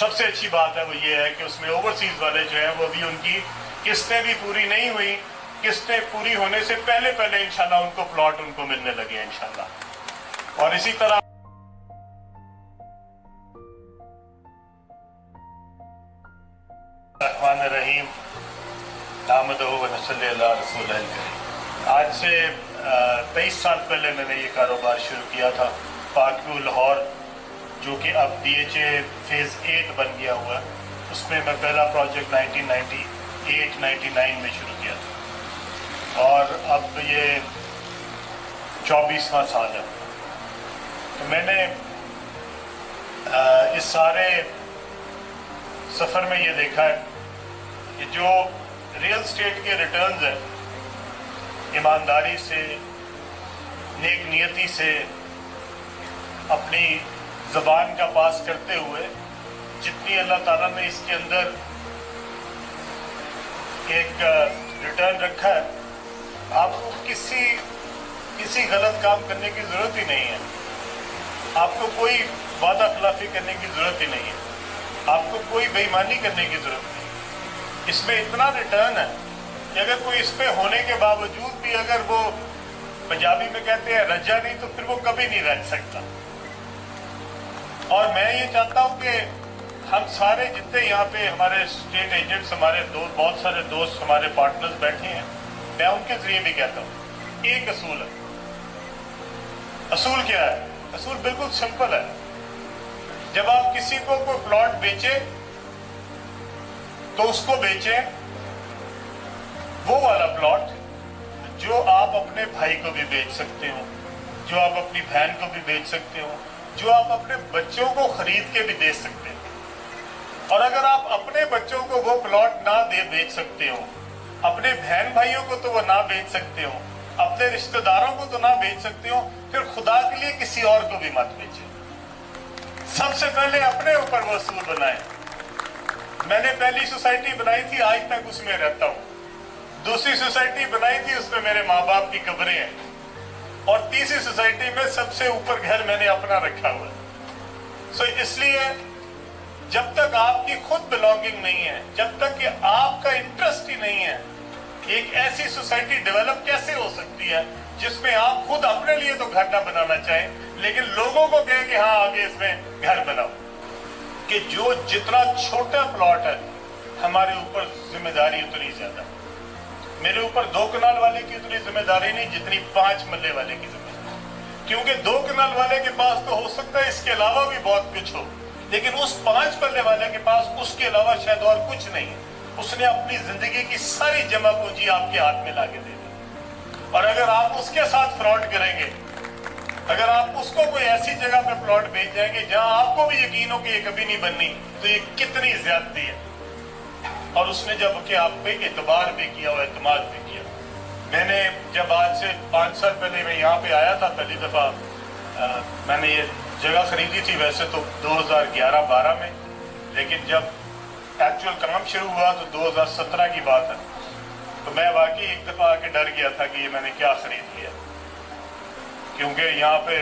سب سے اچھی بات ہے وہ یہ ہے کہ اس میں اوورسیز والے جو ہیں وہ ابھی ان کی قسطیں بھی پوری نہیں ہوئی، قسطیں پوری ہونے سے پہلے انشاءاللہ ان کو پلاٹ ان کو ملنے لگے انشاءاللہ. اور اسی طرح الرحمن الرحیم نحمدہ و نصلی علی رسول اللہ. آج سے 23 سال پہلے میں نے یہ کاروبار شروع کیا تھا پارک ویو لاہور، جو کہ اب DHA فیز 8 بن گیا ہوا ہے. اس میں پہلا پروجیکٹ 1998-99 میں شروع کیا تھا اور اب یہ 24واں سال ہے. تو میں نے اس سارے سفر میں یہ دیکھا ہے کہ جو ریئل اسٹیٹ کے ریٹرنز ہیں، ایمانداری سے، نیک نیتی سے، اپنی زبان کا پاس کرتے ہوئے جتنی اللہ تعالیٰ نے اس کے اندر ایک ریٹرن رکھا ہے، آپ کو کسی غلط کام کرنے کی ضرورت ہی نہیں ہے. آپ کو کوئی وعدہ خلافی کرنے کی ضرورت ہی نہیں ہے، آپ کو کوئی بے ایمانی کرنے کی ضرورت نہیں. اس میں اتنا ریٹرن ہے کہ اگر کوئی اس پہ ہونے کے باوجود بھی اگر وہ پنجابی میں کہتے ہیں رجا نہیں، تو پھر وہ کبھی نہیں رج سکتا. اور میں یہ چاہتا ہوں کہ ہم سارے جتنے یہاں پہ ہمارے اسٹیٹ ایجنٹس، ہمارے بہت سارے دوست، ہمارے پارٹنرز بیٹھے ہیں، میں ان کے ذریعے بھی کہتا ہوں ایک اصول ہے. اصول کیا ہے؟ اصول بالکل سمپل ہے. جب آپ کسی کو کوئی پلاٹ بیچیں تو اس کو بیچیں وہ والا پلاٹ جو آپ اپنے بھائی کو بھی بیچ سکتے ہو، جو آپ اپنی بہن کو بھی بیچ سکتے ہو، جو آپ اپنے بچوں کو خرید کے بھی دے سکتے ہو. اور اگر آپ اپنے بچوں کو وہ پلاٹ نہ بیچ سکتے ہو، اپنے بہن بھائیوں کو تو وہ نہ بیچ سکتے ہو، اپنے رشتہ داروں کو تو نہ بیچ سکتے ہو، پھر خدا کے لیے کسی اور کو بھی مت بیچیں. سب سے پہلے اپنے اوپر وہ اصول بنائیں. میں نے پہلی سوسائٹی بنائی تھی، آج تک اس میں رہتا ہوں. دوسری سوسائٹی بنائی تھی، اس میں میرے ماں باپ کی قبریں ہیں. اور تیسری سوسائٹی میں سب سے اوپر گھر میں نے اپنا رکھا ہوا ہے. اس لیے جب تک آپ کی خود بلانگنگ نہیں ہے، جب تک کہ آپ کا انٹرسٹ ہی نہیں ہے، ایک ایسی سوسائٹی ڈیولپ کیسے ہو سکتی ہے جس میں آپ خود اپنے لیے تو گھر نہ بنانا چاہیں لیکن لوگوں کو کہیں کہ ہاں آگے اس میں گھر بناؤ. کہ جو جتنا چھوٹا پلاٹ ہے ہمارے اوپر ذمہ داری اتنی زیادہ. میرے اوپر 2 کنال والے کی اتنی ذمہ داری نہیں جتنی 5 مرلے والے کی ذمہ داری. کیونکہ 2 کنال والے کے پاس تو ہو سکتا ہے اس کے علاوہ بھی بہت کچھ ہو، لیکن اس 5 مرلے والے کے پاس اس کے علاوہ شاید اور کچھ نہیں ہے. اس نے اپنی زندگی کی ساری جمع پونجی آپ کے ہاتھ میں لا کے دے دی. اور اگر آپ اس کے ساتھ فراڈ کریں گے، اگر آپ اس کو کوئی ایسی جگہ پہ پلاٹ بیچ جائیں گے جہاں آپ کو بھی یقین ہو کہ یہ کبھی نہیں بننی، تو یہ کتنی زیادتی ہے. اور اس نے جب کہ آپ پہ اعتبار بھی کیا اور اعتماد بھی کیا. میں نے جب آج سے 5 سال پہلے میں یہاں پہ آیا تھا پہلی دفعہ، میں نے یہ جگہ خریدی تھی ویسے تو 2011-12 میں، لیکن جب ایکچوئل کام شروع ہوا تو 2017 کی بات ہے. تو میں واقعی ایک دفعہ آ کے ڈر گیا تھا کہ یہ میں نے کیا خرید لیا، کیونکہ یہاں پہ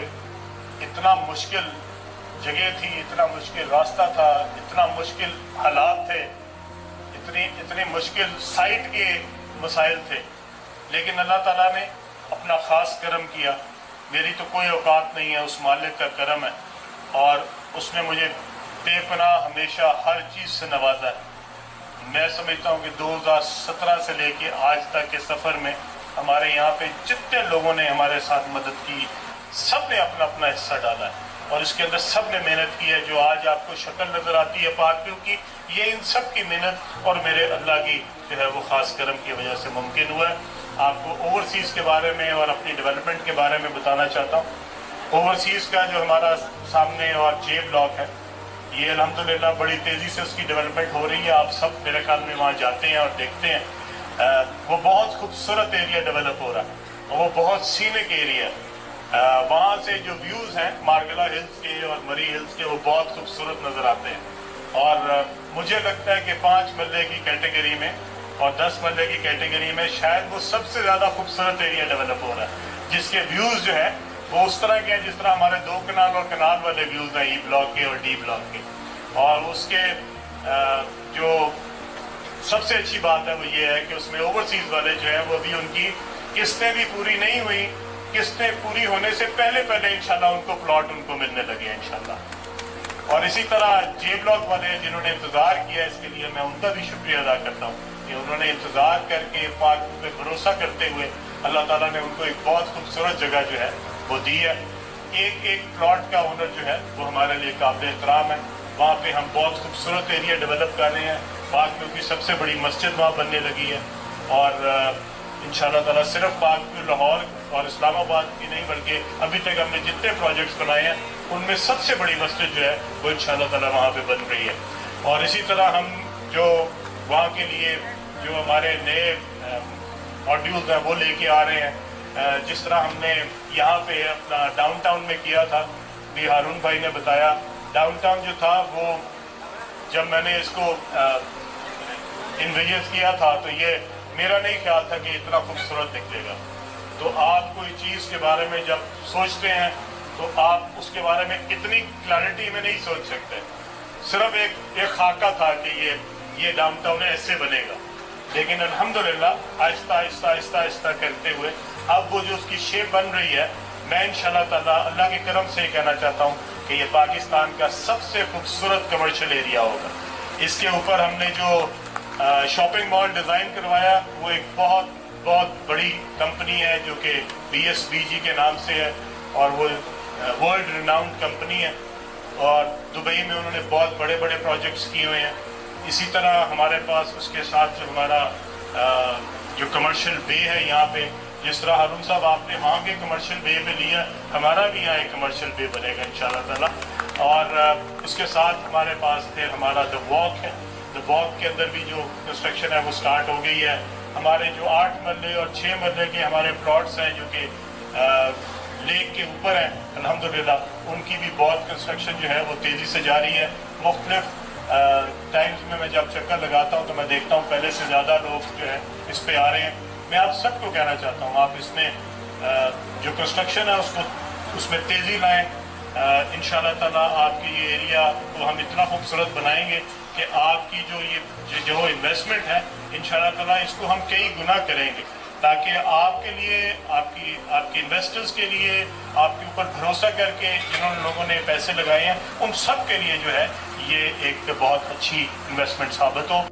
اتنا مشکل جگہ تھی، اتنا مشکل راستہ تھا، اتنا مشکل حالات تھے، اتنی مشکل سائٹ کے مسائل تھے. لیکن اللہ تعالیٰ نے اپنا خاص کرم کیا. میری تو کوئی اوقات نہیں ہے، اس مالک کا کرم ہے، اور اس نے مجھے بے پناہ ہمیشہ ہر چیز سے نوازا ہے. میں سمجھتا ہوں کہ 2017 سے لے کے آج تک کے سفر میں ہمارے یہاں پہ جتنے لوگوں نے ہمارے ساتھ مدد کی، سب نے اپنا اپنا حصہ ڈالا ہے، اور اس کے اندر سب نے محنت کی ہے. جو آج آپ کو شکل نظر آتی ہے پارک ویو کی، یہ ان سب کی محنت اور میرے اللہ کی جو ہے وہ خاص کرم کی وجہ سے ممکن ہوا ہے. آپ کو اوورسیز کے بارے میں اور اپنی ڈیولپمنٹ کے بارے میں بتانا چاہتا ہوں. اوورسیز کا جو ہمارا سامنے اور J بلاک ہے، یہ الحمدللہ بڑی تیزی سے اس کی ڈیولپمنٹ ہو رہی ہے. آپ سب میرے خیال میں وہاں جاتے ہیں اور دیکھتے ہیں. وہ بہت خوبصورت ایریا ڈیولپ ہو رہا ہے، وہ بہت سینک ایریا ہے. وہاں سے جو ویوز ہیں مارگلا ہلز کے اور مری ہلز کے، وہ بہت خوبصورت نظر آتے ہیں. اور مجھے لگتا ہے کہ 5 مرلے کی کیٹیگری میں اور 10 مرلے کی کیٹیگری میں شاید وہ سب سے زیادہ خوبصورت ایریا ڈیولپ ہو رہا ہے، جس کے ویوز جو ہیں وہ اس طرح کے ہیں جس طرح ہمارے 2 کنال اور کنال والے ویوز ہیں، E بلاک کے اور D بلاک کے. اور اس کے جو سب سے اچھی بات ہے وہ یہ ہے کہ اس میں اوورسیز والے جو ہیں وہ ابھی ان کی قسطیں بھی پوری نہیں ہوئی، قسطیں پوری ہونے سے پہلے انشاءاللہ ان کو پلاٹ ان کو ملنے لگے انشاءاللہ۔ اور اسی طرح جے بلاک والے جنہوں نے انتظار کیا اس کے لیے میں ان کا بھی شکریہ ادا کرتا ہوں کہ انہوں نے انتظار کر کے پاک پہ بھروسہ کرتے ہوئے اللہ تعالیٰ نے ان کو ایک بہت خوبصورت جگہ جو ہے وہ دی ہے۔ ایک ایک پلاٹ کا اونر جو ہے وہ ہمارے لیے قابل احترام ہے۔ وہاں پہ ہم بہت خوبصورت ایریا ڈیولپ کر رہے ہیں، پاک کی سب سے بڑی مسجد وہاں بننے لگی ہے، اور انشاءاللہ تعالیٰ صرف پاک لاہور اور اسلام آباد کی نہیں بلکہ ابھی تک ہم نے جتنے پروجیکٹس بنائے ہیں ان میں سب سے بڑی مسجد جو ہے وہ انشاءاللہ تعالیٰ وہاں پہ بن رہی ہے۔ اور اسی طرح ہم جو وہاں کے لیے جو ہمارے نئے ماڈیولز ہیں وہ لے کے آ رہے ہیں، جس طرح ہم نے یہاں پہ اپنا ڈاؤن ٹاؤن میں کیا تھا، بھی ہارون بھائی نے بتایا، ڈاؤن ٹاؤن جو تھا وہ جب میں نے اس کو انویژن کیا تھا تو یہ میرا نہیں خیال تھا کہ اتنا خوبصورت نکلے گا۔ تو آپ کوئی چیز کے بارے میں جب سوچتے ہیں تو آپ اس کے بارے میں اتنی کلیئرٹی میں نہیں سوچ سکتے، صرف ایک خاکہ تھا کہ یہ ڈاؤن ٹاؤن ایسے بنے گا، لیکن الحمدللہ آہستہ آہستہ آہستہ آہستہ کرتے ہوئے اب وہ جو اس کی شیپ بن رہی ہے، میں انشاءاللہ تعالیٰ اللہ کے کرم سے کہنا چاہتا ہوں کہ یہ پاکستان کا سب سے خوبصورت کمرشل ایریا ہوگا۔ اس کے اوپر ہم نے جو شاپنگ مال ڈیزائن کروایا وہ ایک بہت بہت بڑی کمپنی ہے جو کہ BSBG کے نام سے ہے، اور وہ ورلڈ ریناؤنڈ کمپنی ہے، اور دبئی میں انہوں نے بہت بڑے بڑے پروجیکٹس کیے ہوئے ہیں۔ اسی طرح ہمارے پاس اس کے ساتھ جو ہمارا جو کمرشل بے ہے یہاں پہ، جس طرح ہارون صاحب آپ نے وہاں کے کمرشل بے پہ لیا، ہمارا بھی یہاں ایک کمرشل بے بنے گا انشاءاللہ تعالیٰ۔ اور اس کے ساتھ ہمارے پاس پھر ہمارا دا واک ہے، دا واک کے اندر بھی جو کنسٹرکشن ہے وہ سٹارٹ ہو گئی ہے۔ ہمارے جو 8 مرلے اور 6 مرلے کے ہمارے پلاٹس ہیں جو کہ لیک کے اوپر ہیں، الحمدللہ ان کی بھی بہت کنسٹرکشن جو ہے وہ تیزی سے جاری ہے۔ مختلف ٹائمز میں جب چکر لگاتا ہوں تو میں دیکھتا ہوں پہلے سے زیادہ لوگ جو ہے اس پہ آ رہے ہیں۔ میں آپ سب کو کہنا چاہتا ہوں آپ اس میں جو کنسٹرکشن ہے اس میں تیزی لائیں، انشاءاللہ تعالیٰ آپ کی یہ ایریا کو ہم اتنا خوبصورت بنائیں گے کہ آپ کی جو انویسٹمنٹ ہے انشاءاللہ تعالیٰ اس کو ہم کئی گنا کریں گے، تاکہ آپ کے لیے آپ کی انویسٹرز کے لیے آپ کے اوپر بھروسہ کر کے جنہوں نے لوگوں نے پیسے لگائے ہیں ان سب کے لیے جو ہے یہ ایک بہت اچھی انویسٹمنٹ ثابت ہو۔